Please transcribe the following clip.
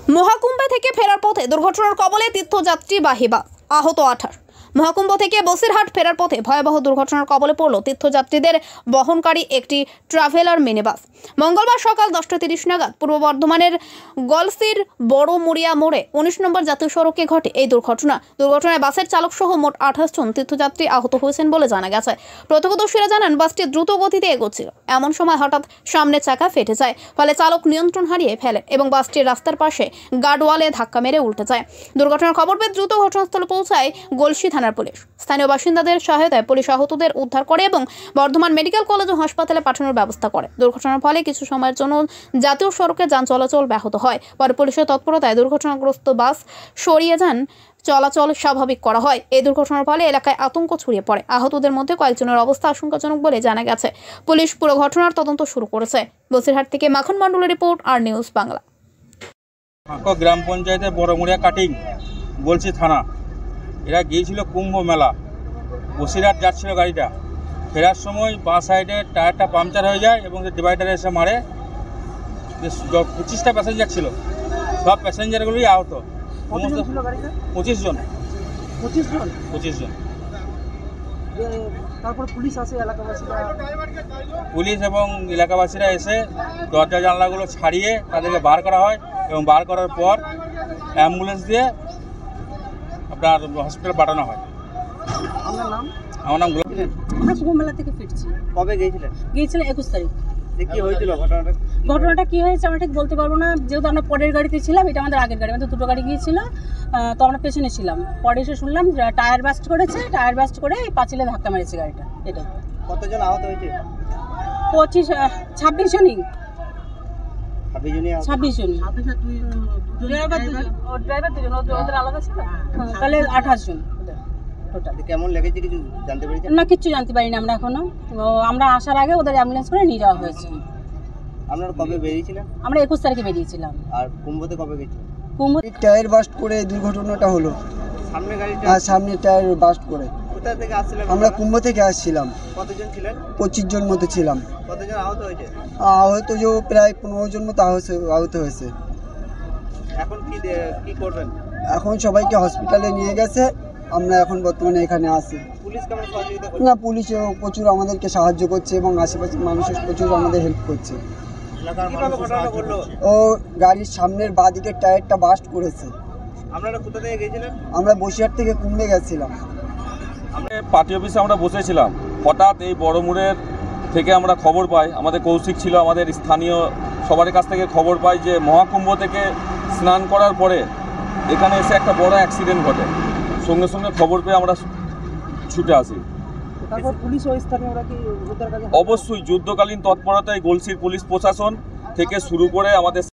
মহাকুম্ভে থেকে ফেরার পথে দুর্ঘটনার কবলে তীর্থযাত্রী বাহিবা, আহত 28। মহাকুম্ভ থেকে বসিরহাট ফেরার পথে ভয়াবহ দুর্ঘটনার কবলে পড়ল তীর্থযাত্রীদের বহনকারী একটি ট্রাভেলার মিনিবাস। মঙ্গলবার সকাল 10:30 নাগাদ পূর্ব বর্ধমানের গলসির বড় মুড়িয়া মোড়ে 19 নম্বর জাতীয় সড়কে ঘটে এই দুর্ঘটনায় বাসের চালক সহ মোট 28 জন তীর্থযাত্রী আহত হয়েছেন বলে জানা গেছে। প্রত্যক্ষদর্শীরা জানান, বাসটি দ্রুত গতিতে এগোচ্ছিল। এমন সময় হঠাৎ সামনের চাকা ফেটে যায়, ফলে চালক নিয়ন্ত্রণ হারিয়ে ফেলে এবং বাসটি রাস্তার পাশে গার্ডওয়ালে ধাক্কা মেরে উল্টে যায়। দুর্ঘটনার খবর পেয়ে দ্রুত ঘটনাস্থলে পৌঁছায় গলসি থানার পুলিশ। স্থানীয় বাসিন্দাদের সহায়তায় পুলিশ আহতদের উদ্ধার করে এবং বর্ধমান মেডিকেল কলেজ ও হাসপাতালে পাঠানোর ব্যবস্থা করে। দুর্ঘটনার ফলে কিছু সময়ের জন্য জাতীয় সড়কে যান চলাচল ব্যাহত হয়। পরে পুলিশের তৎপরতায় দুর্ঘটনাগ্রস্ত বাস সরিয়ে যান চলাচল স্বাভাবিক করা হয়। এই দুর্ঘটনার ফলে এলাকায় আতঙ্ক ছড়িয়ে পড়ে। আহতদের মধ্যে কয়েকজনের অবস্থা আশঙ্কাজনক বলে জানা গেছে। পুলিশ পুরো ঘটনার তদন্ত শুরু করেছে। বসিরহাট থেকে মাখন মণ্ডলের রিপোর্ট, আর নিউজ বাংলা। গ্রাম পঞ্চায়েতের বড়মুড়িয়া কাটিং গলসি থানা, এরা গিয়েছিল কুম্ভ মেলা। বসিরহাট যাচ্ছিল গাড়িটা, ফেরার সময় বাঁ সাইডে টায়ারটা পাংচার হয়ে যায় এবং ডিভাইডারে এসে মারে। 25টা প্যাসেঞ্জার ছিল, সব প্যাসেঞ্জারগুলোই আহত। 25 জন। তারপর পুলিশ আসে, পুলিশ এবং এলাকাবাসীরা এসে দরজা জানলাগুলো ছাড়িয়ে তাদেরকে বার করা হয় এবং বার করার পর অ্যাম্বুলেন্স দিয়ে আপনার হসপিটাল পাঠানো হয়। আপনার নাম? আমার নাম আমরা কুম্ভ মেলা থেকে ফিরছি। কবে গিয়েছিলেন? 21 তারিখ। কি হয়েছিল ঘটনাটা কি হয়েছে আমরা ঠিক বলতে পারবো না, যেহেতু আমরা পরের গাড়িতে ছিলাম, এটা আমাদের আগের গাড়ি, আমাদের দুটো গাড়ি গিয়েছিল, তো আমরা পেছনে ছিলাম। পরে এসে শুনলাম টায়ার বাস্ট করে পাঁচিলে ধাক্কা মেরেছে গাড়িটা। এটাই। কতজন আহত হয়েছে? 26 জনই। 26 জনই। ড্রাইভার দুজন, ওদের আলাদা ছিল, তাহলে 28 জন। কেমন লেগেছে কিছু জানতে পেরেছেন? না, কিচ্ছু জানতে পারিনি আমরা এখনো। আমরা আসার আগে ওদের অ্যাম্বুলেন্স করে নিয়ে যাওয়া হয়েছে। আপনারা কবে বেরিয়েছিলেন? আমরা 21 তারিখে বেরিয়েছিলাম। আর কুম্ভতে কবে গেছিলেন? কুম্ভ টায়ার বাস্ট করে দুর্ঘটনাটা হলো। সামনে গাড়িটা? আর সামনে টায়ার বাস্ট করে। কোথা থেকে আসছিলেন? আমরা কুম্ভ থেকে আসছিলাম। কতজন ছিলেন? 25 জন মতো ছিলাম। কতজন আহত হয়েছে? আহত যে প্রায় 15 জন মতো আহত হয়েছে। এখন কি করবেন? এখন সবাইকে হসপিটালে নিয়ে গেছে। আমরা এখন বর্তমানে এখানে আছি। পুলিশ কেমন সহযোগিতা করছে? না, পুলিশও প্রচুর আমাদেরকে সাহায্য করছে এবং আশেপাশের মানুষের প্রচুর আমাদের হেল্প করছে। ও গাড়ির সামনের বাঁ দিকের টায়ারটা বাস্ট করেছে। আপনারা কোথা থেকে গিয়েছিলেন? আমরা বসিরহাট থেকে কুম্ভে গেছিলাম। আমরা পার্টি অফিসে আমরা বসেছিলাম। হঠাৎ এই বড়মুড়ের থেকে আমরা খবর পাই, আমাদের কৌশিক ছিল আমাদের স্থানীয় সবার কাছ থেকে খবর পাই যে মহাকুম্ভ থেকে স্নান করার পরে এখানে এসে একটা বড় অ্যাক্সিডেন্ট ঘটে। সঙ্গে সঙ্গে খবর পেয়ে আমরা ছুটে আসি। তারপর পুলিশ ও স্থানীয়রা কি অবশ্যই যুদ্ধকালীন তৎপরতায় গলসির পুলিশ প্রশাসন থেকে শুরু করে আমাদের